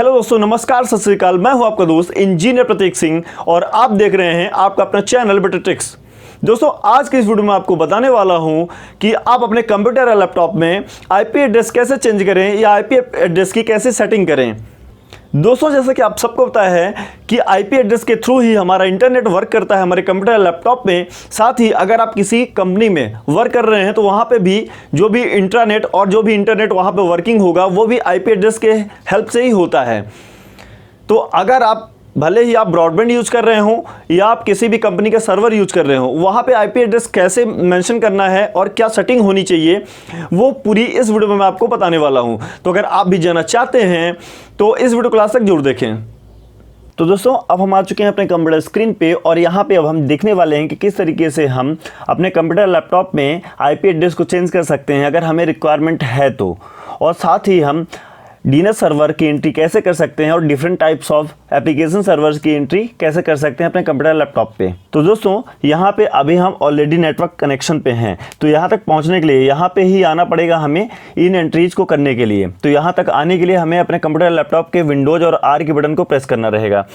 Hello दोस्तों, नमस्कार, सत श्री अकाल। मैं हूं आपका दोस्त इंजीनियर प्रतीक सिंह और आप देख रहे हैं आपका अपना चैनल बेटर ट्रिक्स। दोस्तों, आज के इस वीडियो में आपको बताने वाला हूं कि आप अपने कंप्यूटर या लैपटॉप में आईपी एड्रेस कैसे चेंज करें या आईपी एड्रेस की कैसे सेटिंग करें। दोस्तों, जैसे कि आप सबको पता है कि आईपी एड्रेस के थ्रू ही हमारा इंटरनेट वर्क करता है हमारे कंप्यूटर लैपटॉप में। साथ ही अगर आप किसी कंपनी में वर्क कर रहे हैं तो वहाँ पे भी जो भी इंट्रानेट और जो भी इंटरनेट वहाँ पे वर्किंग होगा वो भी आईपी एड्रेस के हेल्प से ही होता है। तो अगर आप भले ही आप ब्रॉडबैंड यूज कर रहे हो या आप किसी भी कंपनी का सर्वर यूज कर रहे हो, वहाँ पे आईपी एड्रेस कैसे मेंशन करना है और क्या सेटिंग होनी चाहिए वो पूरी इस वीडियो में मैं आपको बताने वाला हूँ। तो अगर आप भी जानना चाहते हैं तो इस वीडियो क्लास तक जरूर देखें। तो दोस्तों, अब हम आ चुके हैं अपने कंप्यूटर स्क्रीन पे और यहाँ पे अब हम देखने वाले हैं कि किस तरीके से हम अपने कंप्यूटर लैपटॉप में आईपी एड्रेस को चेंज कर सकते हैं अगर हमें रिक्वायरमेंट है तो। और साथ ही हम डीएनएस सर्वर की एंट्री कैसे कर सकते हैं और different types of application servers की एंट्री कैसे कर सकते हैं अपने कंप्यूटर लैपटॉप पे। तो दोस्तों, यहाँ पे अभी हम ऑलरेडी नेटवर्क कनेक्शन पे हैं, तो यहाँ तक पहुँचने के लिए यहाँ पे ही आना पड़ेगा हमें इन एंट्रीज को करने के लिए। तो यहाँ तक आने के लिए हमें अपने कंप्यूटर लैपटॉप के विंडोज और आर के बटन को प्रेस करना रहेगा।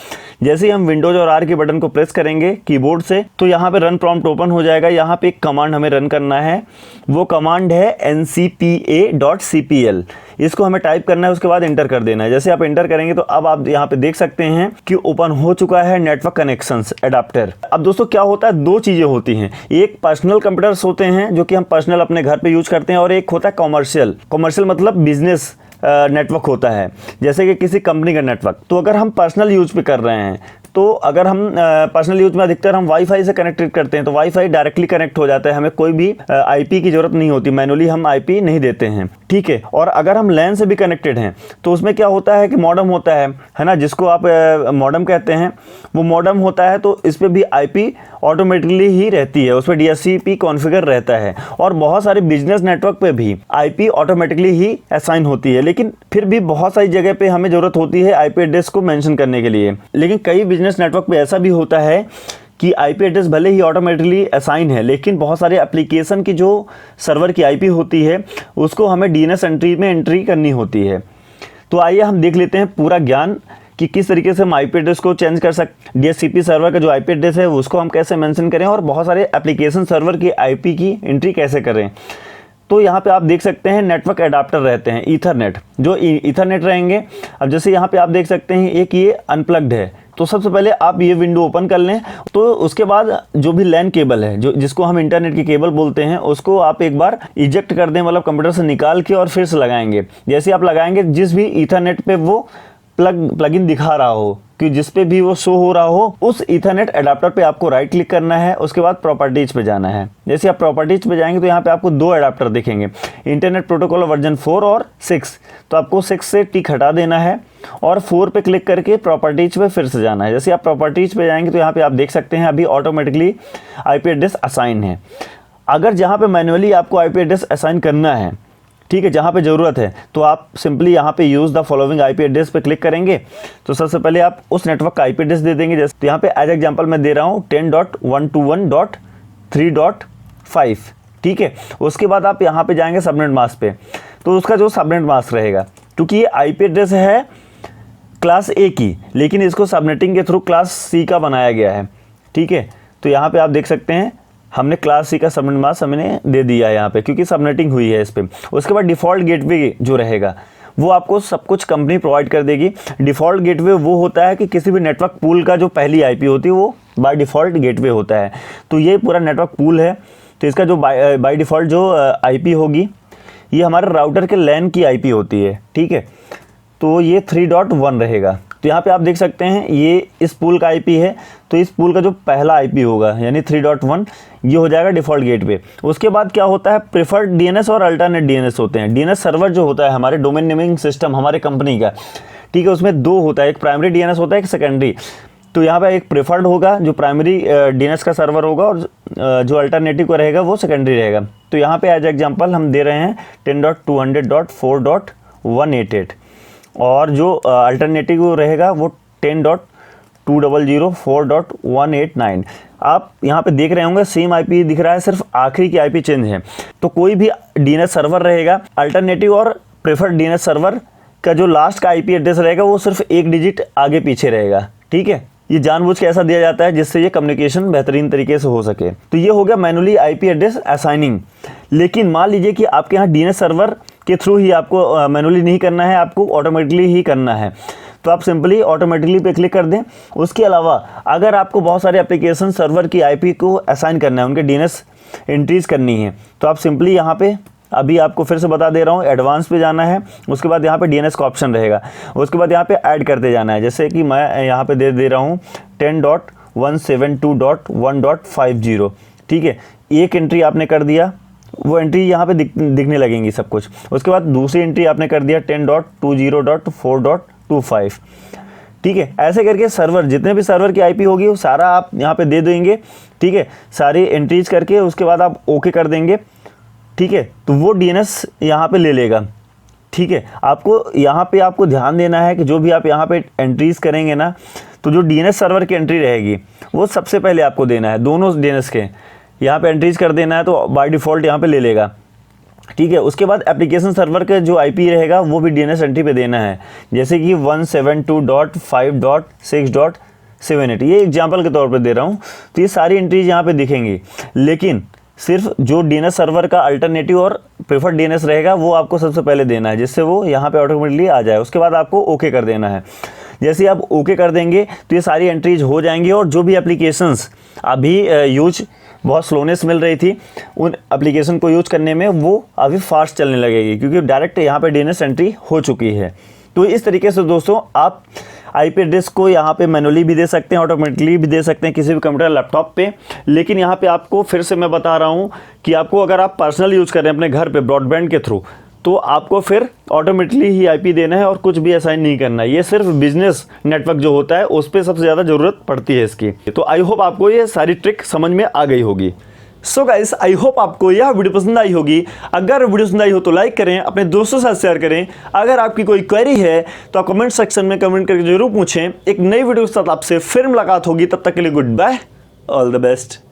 जैसे ही हम विंडोज और आर के बटन को प्रेस करेंगे कीबोर्ड से तो यहाँ पे रन प्रॉम्प्ट ओपन हो जाएगा। यहाँ पे एक कमांड हमें रन करना है, वो कमांड है ncpa.cpl। इसको हमें टाइप करना है, उसके बाद इंटर कर देना है। जैसे आप इंटर करेंगे तो अब आप यहाँ पे देख सकते हैं कि ओपन हो चुका है नेटवर्क कनेक्शंस एडाप्टर। अब दोस्तों, क्या होता है, दो चीजें होती हैं। एक पर्सनल कंप्यूटर्स होते हैं जो कि हम पर्सनल अपने घर पे यूज करते हैं, और एक होता है कॉमर्शियल। कॉमर्शियल मतलब बिजनेस नेटवर्क होता है, जैसे कि किसी कंपनी का नेटवर्क। तो अगर हम पर्सनल यूज पे कर रहे हैं तो अगर हम पर्सनल यूज में अधिकतर हम वाईफाई से कनेक्टेड करते हैं तो वाईफाई डायरेक्टली कनेक्ट हो जाता है, हमें कोई भी आईपी की जरूरत नहीं होती, मैनुअली हम आईपी नहीं देते हैं, ठीक है। और अगर हम लैन से भी कनेक्टेड हैं तो उसमें क्या होता है कि मॉडेम होता है ना, जिसको आप मॉडेम कहते हैं, वो मॉडेम होता है। तो इस पर भी आईपी ऑटोमेटिकली ही रहती है, उस पर डीएचसीपी कॉन्फ़िगर रहता है। और बहुत सारे बिजनेस नेटवर्क पे भी आईपी ऑटोमेटिकली ही असाइन होती है, लेकिन फिर भी बहुत सारी जगह पे हमें जरूरत होती है आईपी एड्रेस को मेंशन करने के लिए। लेकिन कई बिजनेस नेटवर्क पे ऐसा भी होता है कि आईपी एड्रेस भले ही ऑटोमेटिकली असाइन है, लेकिन बहुत सारे एप्लीकेशन की जो सर्वर की आईपी होती है उसको हमें डीएनएस एंट्री में एंट्री करनी होती है। तो आइए हम देख लेते हैं पूरा ज्ञान कि किस तरीके से हम आईपी एड्रेस को चेंज कर सकते, डीएचसीपी सर्वर का जो आईपी एड्रेस है उसको हम कैसे मेंशन करें और बहुत सारे एप्लीकेशन सर्वर की आईपी की एंट्री कैसे करें। तो यहाँ पे आप देख सकते हैं नेटवर्क एडाप्टर रहते हैं, ईथरनेट, जो ईथरनेट रहेंगे। अब जैसे यहाँ पे आप देख सकते हैं एक ये अनप्लग्ड है, तो सबसे पहले आप ये विंडो ओपन कर लें। तो उसके बाद जो भी लैन केबल है, जो जिसको हम इंटरनेट की केबल बोलते हैं, उसको आप एक बार इजेक्ट कर दें, मतलब कंप्यूटर से निकाल के और फिर से लगाएंगे। जैसे आप लगाएंगे, जिस भी ईथरनेट पे वो प्लगइन दिखा रहा हो कि जिस पे भी वो शो हो रहा हो, उस ईथरनेट एडाप्टर पे आपको राइट क्लिक करना है। उसके बाद प्रॉपर्टीज पे जाना है। जैसे आप प्रॉपर्टीज पे जाएंगे तो यहाँ पे आपको दो एडाप्टर दिखेंगे, इंटरनेट प्रोटोकॉल वर्जन 4 और 6। तो आपको 6 से टिक हटा देना है और 4 पे क्लिक करके प्रॉपर्टीज पे फिर से जाना है। जैसे आप प्रॉपर्टीज पे जाएंगे तो यहाँ पे आप देख सकते हैं अभी ऑटोमेटिकली आईपी एड्रेस असाइन है। अगर जहाँ पे मैनुअली आपको आईपी एड्रेस असाइन करना है, ठीक है, जहाँ पे ज़रूरत है, तो आप सिंपली यहाँ पे use the following IP address पे क्लिक करेंगे। तो सबसे पहले आप उस नेटवर्क का आईपी एड्रेस दे देंगे। जैसे तो यहाँ पे एज एग्जांपल मैं दे रहा हूँ 10.121.3.5, ठीक है। उसके बाद आप यहाँ पे जाएंगे सबनेट मास्क पे, तो उसका जो सबनेट मास्क रहेगा, क्योंकि ये आईपी एड्रेस है क्लास ए की, लेकिन इसको सबनेटिंग के थ्रू क्लास सी का बनाया गया है, ठीक है। तो यहाँ पे आप देख सकते हैं हमने क्लास सी का सबनेट मास्क हमने दे दिया है यहाँ पे, क्योंकि सबनेटिंग हुई है इस पर। उसके बाद डिफ़ॉल्ट गेटवे जो रहेगा वो आपको सब कुछ कंपनी प्रोवाइड कर देगी। डिफ़ॉल्ट गेटवे वो होता है कि किसी भी नेटवर्क पूल का जो पहली आईपी होती है वो बाय डिफ़ॉल्ट गेटवे होता है। तो ये पूरा नेटवर्क पूल है, तो इसका जो बाय डिफ़ॉल्ट जो आईपी होगी ये हमारे राउटर के लैन की आईपी होती है, ठीक है। तो ये 3.1 रहेगा। तो यहाँ पे आप देख सकते हैं ये इस पूल का आईपी है, तो इस पूल का जो पहला आईपी होगा यानी 3.1 ये हो जाएगा डिफ़ॉल्ट गेटवे। उसके बाद क्या होता है, प्रेफर्ड डीएनएस और अल्टरनेट डीएनएस होते हैं। डीएनएस सर्वर जो होता है हमारे डोमेन नेमिंग सिस्टम हमारे कंपनी का, ठीक है, उसमें दो होता है, एक प्राइमरी डीएनएस होता है, एक सेकेंडरी। तो यहाँ पे एक प्रेफर्ड होगा जो प्राइमरी डीएनएस का सर्वर होगा, और जो अल्टरनेटिव का रहेगा वो सेकेंडरी रहेगा। तो यहाँ पे एज एग्जाम्पल हम दे रहे हैं 10.200.4.188 और जो अल्टरनेटिव रहेगा वो 10.2004.189। आप यहाँ पे देख रहे होंगे सेम आईपी दिख रहा है, सिर्फ आखिरी की आईपी चेंज है। तो कोई भी डीएनएस सर्वर रहेगा, अल्टरनेटिव और प्रेफर्ड डीएनएस सर्वर का जो लास्ट का आईपी एड्रेस रहेगा वो सिर्फ एक डिजिट आगे पीछे रहेगा, ठीक है। ये जानबूझ के ऐसा दिया जाता है जिससे ये कम्युनिकेशन बेहतरीन तरीके से हो सके। तो ये हो गया मैनुअली आईपी एड्रेस असाइनिंग। लेकिन मान लीजिए कि आपके यहाँ डीएनएस सर्वर के थ्रू ही आपको मैनुअली नहीं करना है, आपको ऑटोमेटिकली ही करना है, तो आप सिंपली ऑटोमेटिकली पे क्लिक कर दें। उसके अलावा अगर आपको बहुत सारे एप्लीकेशन सर्वर की आईपी को असाइन करना है, उनके डीएनएस एंट्रीज करनी है, तो आप सिंपली यहाँ पे, अभी आपको फिर से बता दे रहा हूँ, एडवांस पे जाना है। उसके बाद यहाँ पे डीएनएस का ऑप्शन रहेगा। उसके बाद यहाँ पे ऐड करते जाना है। जैसे कि मैं यहाँ पे दे रहा हूँ 10.172.1.50, ठीक है। एक एंट्री आपने कर दिया, वो एंट्री यहाँ पे दिखने लगेंगी सब कुछ। उसके बाद दूसरी एंट्री आपने कर दिया 10.20.4.25, ठीक है। ऐसे करके सर्वर, जितने भी सर्वर की आईपी होगी वो सारा आप यहाँ पे दे देंगे, ठीक है, सारी एंट्रीज करके। उसके बाद आप ओके कर देंगे, ठीक है। तो वो डीएनएस यहाँ पे ले लेगा, ठीक है। आपको यहाँ पे आपको ध्यान देना है कि जो भी आप यहाँ पे एंट्रीज करेंगे ना, तो जो डीएनएस सर्वर की एंट्री रहेगी वो सबसे पहले आपको देना है। दोनों डीएनएस के यहाँ पे एंट्रीज कर देना है, तो बाय डिफ़ॉल्ट यहाँ पे ले लेगा, ठीक है। उसके बाद एप्लीकेशन सर्वर का जो आईपी रहेगा वो भी डीएनएस एंट्री पे देना है। जैसे कि 172.5.6.78, ये एग्जाम्पल के तौर पे दे रहा हूँ। तो ये सारी एंट्रीज यहाँ पे दिखेंगी, लेकिन सिर्फ जो डीएनएस सर्वर का अल्टरनेटिव और प्रेफर्ड डीएनएस रहेगा वो आपको सबसे पहले देना है, जिससे वो यहाँ पे ऑटोमेटिकली आ जाए। उसके बाद आपको ओके कर देना है। जैसे ही आप ओके कर देंगे तो ये सारी एंट्रीज हो जाएंगी, और जो भी एप्लीकेशंस अभी यूज बहुत स्लोनेस मिल रही थी, उन एप्लीकेशन को यूज करने में वो अभी फास्ट चलने लगेगी, क्योंकि डायरेक्ट यहाँ पे डीएनएस एंट्री हो चुकी है। तो इस तरीके से दोस्तों आप आईपी एड्रेस को यहाँ पे मैनुअली भी दे सकते हैं, ऑटोमेटिकली भी दे सकते हैं किसी भी कंप्यूटर लैपटॉप पे। लेकिन यहाँ पे आपको फिर से मैं बता रहा हूँ कि आपको अगर आप पर्सनल यूज़ कर रहे हैं अपने घर पे ब्रॉडबैंड के थ्रू, तो आपको फिर ऑटोमेटिकली ही आईपी देना है और कुछ भी असाइन नहीं करना है। ये सिर्फ बिजनेस नेटवर्क जो होता है उस पर सबसे ज़्यादा ज़रूरत पड़ती है इसकी। तो आई होप आपको ये सारी ट्रिक समझ में आ गई होगी। सो गाइस, आई होप आपको यह वीडियो पसंद आई होगी। अगर वीडियो पसंद आई हो तो लाइक करें, अपने दोस्तों के साथ शेयर करें। अगर आपकी कोई क्वेरी है तो आप कमेंट सेक्शन में कमेंट करके जरूर पूछें। एक नई वीडियो के साथ आपसे फिर मुलाकात होगी, तब तक के लिए goodbye, all the best.